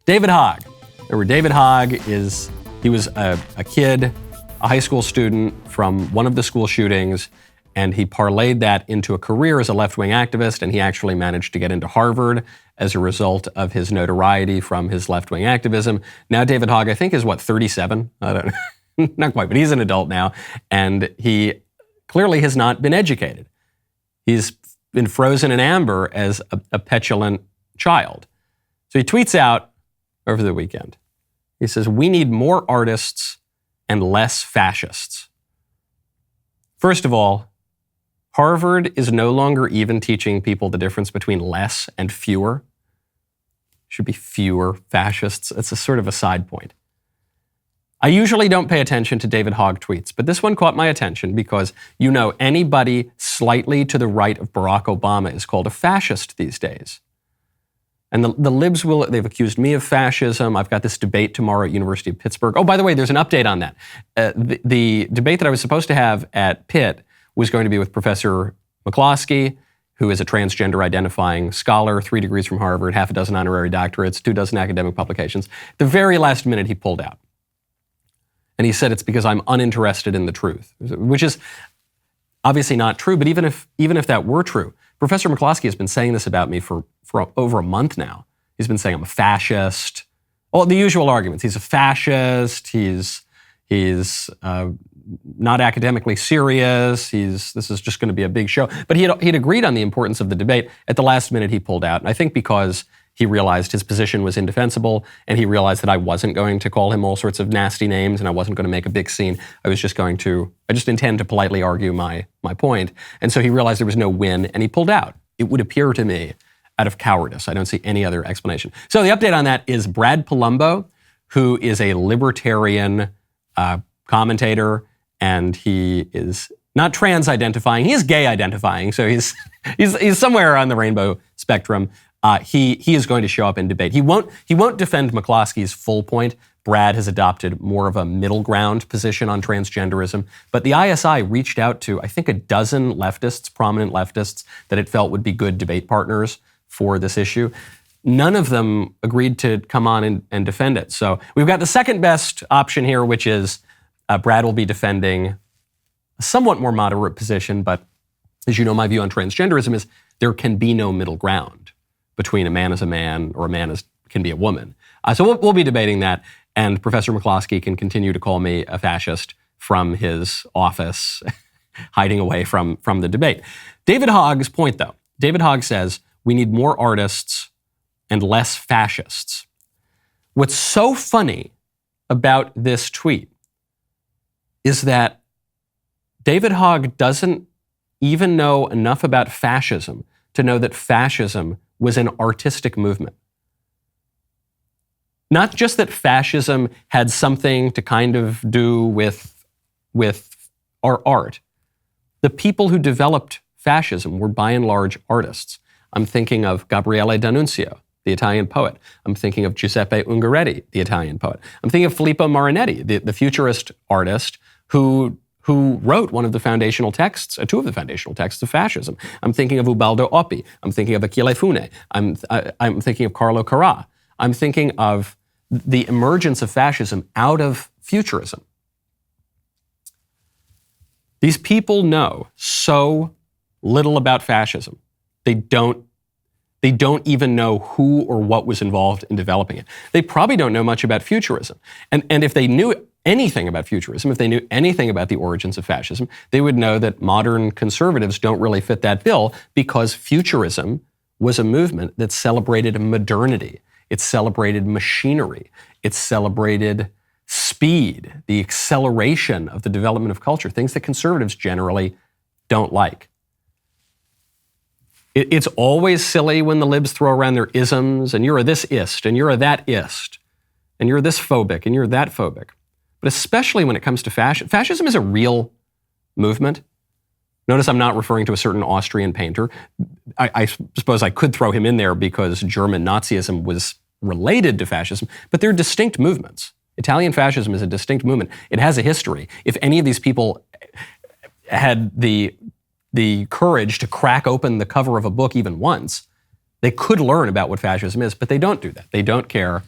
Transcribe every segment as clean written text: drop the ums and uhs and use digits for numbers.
David Hogg. Remember, David Hogg he was a kid, a high school student from one of the school shootings, and he parlayed that into a career as a left-wing activist, and he actually managed to get into Harvard as a result of his notoriety from his left-wing activism. Now David Hogg, I think, is 37? I don't know. Not quite, but he's an adult now, and he clearly has not been educated. He's been frozen in amber as a petulant child. So he tweets out over the weekend. He says, "We need more artists and less fascists." First of all, Harvard is no longer even teaching people the difference between less and fewer. Should be fewer fascists. It's a sort of a side point. I usually don't pay attention to David Hogg tweets, but this one caught my attention because, anybody slightly to the right of Barack Obama is called a fascist these days. And the libs they've accused me of fascism. I've got this debate tomorrow at University of Pittsburgh. Oh, by the way, there's an update on that. The debate that I was supposed to have at Pitt was going to be with Professor McCloskey, who is a transgender identifying scholar, 3 degrees from Harvard, 6 honorary doctorates, 24 academic publications. The very last minute he pulled out. And he said it's because I'm uninterested in the truth, which is obviously not true. But even if that were true, Professor McCloskey has been saying this about me for over a month now. He's been saying I'm a fascist. All the usual arguments. He's a fascist. He's not academically serious. This is just going to be a big show. But he'd agreed on the importance of the debate. At the last minute, he pulled out. And I think because he realized his position was indefensible, and he realized that I wasn't going to call him all sorts of nasty names, and I wasn't going to make a big scene. I just intend to politely argue my point. And so he realized there was no win, and he pulled out. It would appear to me out of cowardice. I don't see any other explanation. So the update on that is Brad Palumbo, who is a libertarian commentator, and he is not trans-identifying. He is gay-identifying, so he's somewhere on the rainbow spectrum. He is going to show up in debate. He won't defend McCloskey's full point. Brad has adopted more of a middle ground position on transgenderism. But the ISI reached out to, I think, 12 leftists, prominent leftists, that it felt would be good debate partners for this issue. None of them agreed to come on and defend it. So we've got the second best option here, which is Brad will be defending a somewhat more moderate position. But as you know, my view on transgenderism is there can be no middle ground between a man as a man or a man can be a woman. So we'll be debating that, and Professor McCloskey can continue to call me a fascist from his office, hiding away from the debate. David Hogg's point, though. David Hogg says, we need more artists and less fascists. What's so funny about this tweet is that David Hogg doesn't even know enough about fascism to know that fascism was an artistic movement. Not just that fascism had something to kind of do with our art. The people who developed fascism were by and large artists. I'm thinking of Gabriele D'Annunzio, the Italian poet. I'm thinking of Giuseppe Ungaretti, the Italian poet. I'm thinking of Filippo Marinetti, the futurist artist who wrote one of the foundational texts, two of the foundational texts of fascism. I'm thinking of Ubaldo Oppi. I'm thinking of Achille Fune. I'm thinking of Carlo Carrà. I'm thinking of the emergence of fascism out of futurism. These people know so little about fascism. They don't even know who or what was involved in developing it. They probably don't know much about futurism. And if they knew anything about futurism, if they knew anything about the origins of fascism, they would know that modern conservatives don't really fit that bill, because futurism was a movement that celebrated modernity. It celebrated machinery. It celebrated speed, the acceleration of the development of culture, things that conservatives generally don't like. It's always silly when the libs throw around their isms, and you're a this-ist, and you're a that-ist, and you're this phobic, and you're that phobic. But especially when it comes to fascism. Fascism is a real movement. Notice I'm not referring to a certain Austrian painter. I suppose I could throw him in there because German Nazism was related to fascism, but they're distinct movements. Italian fascism is a distinct movement. It has a history. If any of these people had the courage to crack open the cover of a book even once, they could learn about what fascism is, but they don't do that. They don't care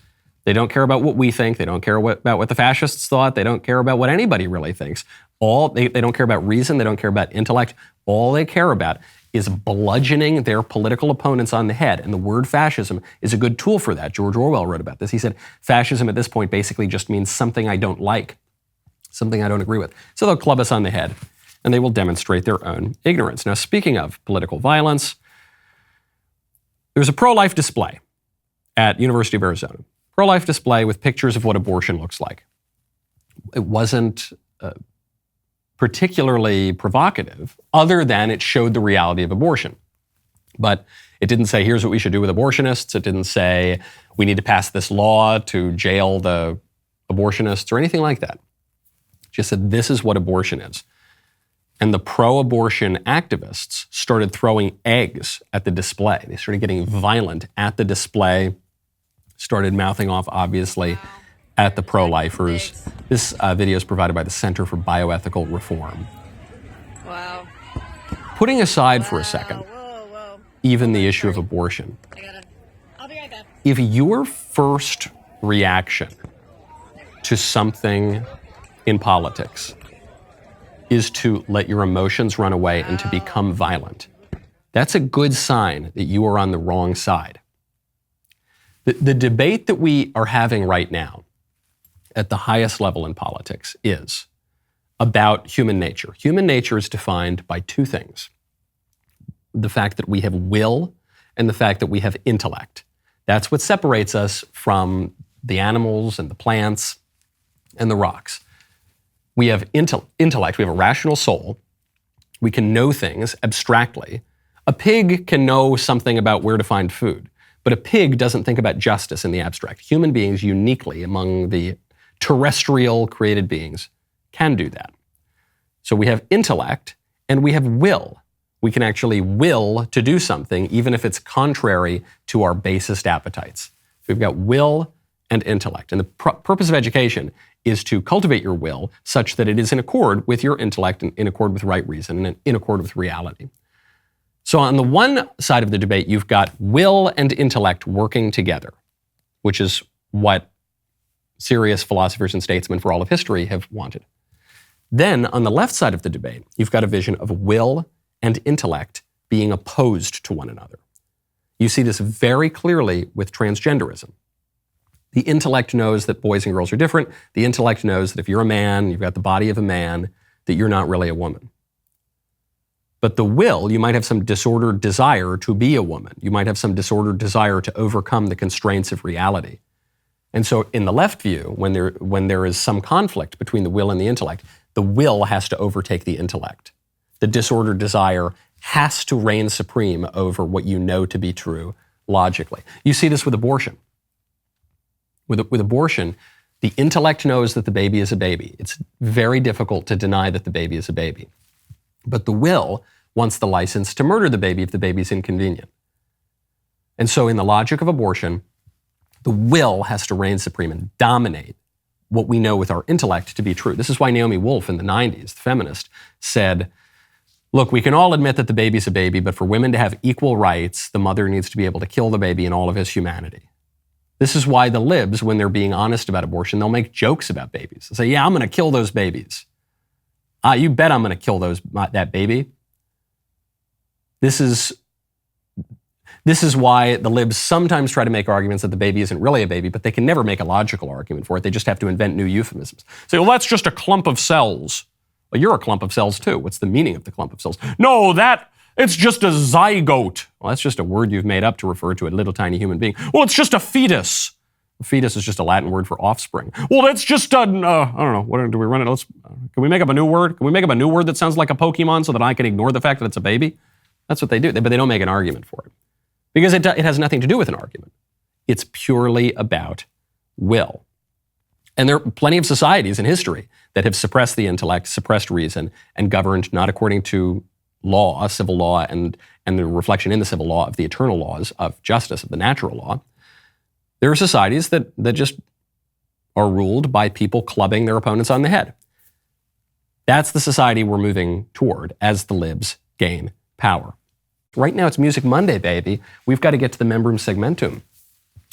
They don't care about what we think. They don't care about what the fascists thought. They don't care about what anybody really thinks. They don't care about reason. They don't care about intellect. All they care about is bludgeoning their political opponents on the head. And the word fascism is a good tool for that. George Orwell wrote about this. He said, fascism at this point basically just means something I don't like, something I don't agree with. So they'll club us on the head, and they will demonstrate their own ignorance. Now, speaking of political violence, there's a pro-life display at University of Arizona. Pro-life display with pictures of what abortion looks like. It wasn't particularly provocative, other than it showed the reality of abortion. But it didn't say, here's what we should do with abortionists. It didn't say, we need to pass this law to jail the abortionists or anything like that. It just said, this is what abortion is. And the pro-abortion activists started throwing eggs at the display. They started getting violent at the display, started mouthing off, obviously, at the pro-lifers. This video is provided by the Center for Bioethical Reform. Wow. Putting aside for a second, even the issue of abortion, I'll be right back. if your first reaction to something in politics is to let your emotions run away and to become violent, that's a good sign that you are on the wrong side. The debate that we are having right now at the highest level in politics is about human nature. Human nature is defined by two things: the fact that we have will and the fact that we have intellect. That's what separates us from the animals and the plants and the rocks. We have intellect, we have a rational soul. We can know things abstractly. A pig can know something about where to find food, but a pig doesn't think about justice in the abstract. Human beings, uniquely among the terrestrial created beings, can do that. So we have intellect and we have will. We can actually will to do something, even if it's contrary to our basest appetites. So we've got will and intellect. And the purpose of education is to cultivate your will such that it is in accord with your intellect and in accord with right reason and in accord with reality. So on the one side of the debate, you've got will and intellect working together, which is what serious philosophers and statesmen for all of history have wanted. Then on the left side of the debate, you've got a vision of will and intellect being opposed to one another. You see this very clearly with transgenderism. The intellect knows that boys and girls are different. The intellect knows that if you're a man, you've got the body of a man, that you're not really a woman. But the will, you might have some disordered desire to be a woman. You might have some disordered desire to overcome the constraints of reality. And so in the left view, when there is some conflict between the will and the intellect, the will has to overtake the intellect. The disordered desire has to reign supreme over what you know to be true logically. You see this with abortion. With abortion, the intellect knows that the baby is a baby. It's very difficult to deny that the baby is a baby. But the will wants the license to murder the baby if the baby's inconvenient. And so in the logic of abortion, the will has to reign supreme and dominate what we know with our intellect to be true. This is why Naomi Wolf in the 90s, the feminist, said, look, we can all admit that the baby's a baby, but for women to have equal rights, the mother needs to be able to kill the baby in all of his humanity. This is why the libs, when they're being honest about abortion, they'll make jokes about babies. They'll say, yeah, I'm going to kill those babies. You bet I'm going to kill that baby. This is why the libs sometimes try to make arguments that the baby isn't really a baby, but they can never make a logical argument for it. They just have to invent new euphemisms. Say, well, that's just a clump of cells. Well, you're a clump of cells too. What's the meaning of the clump of cells? No, it's just a zygote. Well, that's just a word you've made up to refer to a little tiny human being. Well, it's just a fetus. A fetus is just a Latin word for offspring. Well, that's just I don't know. What do we run it? Can we make up a new word? Can we make up a new word that sounds like a Pokemon so that I can ignore the fact that it's a baby? That's what they do. But they don't make an argument for it. Because it has nothing to do with an argument. It's purely about will. And there are plenty of societies in history that have suppressed the intellect, suppressed reason, and governed not according to law, civil law, and the reflection in the civil law of the eternal laws of justice, of the natural law. There are societies that just are ruled by people clubbing their opponents on the head. That's the society we're moving toward as the libs gain power. Right now it's Music Monday, baby. We've got to get to the membrum segmentum,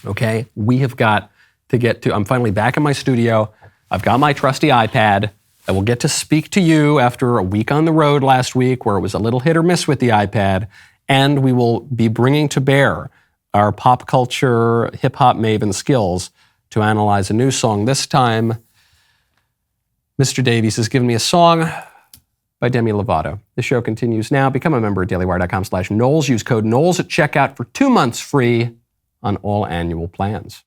okay? We have got to get to. I'm finally back in my studio. I've got my trusty iPad. I will get to speak to you after a week on the road last week where it was a little hit or miss with the iPad. And we will be bringing to bear our pop culture, hip-hop maven skills to analyze a new song. This time, Mr. Davies has given me a song by Demi Lovato. The show continues now. Become a member at dailywire.com/Knowles. Use code Knowles at checkout for 2 months free on all annual plans.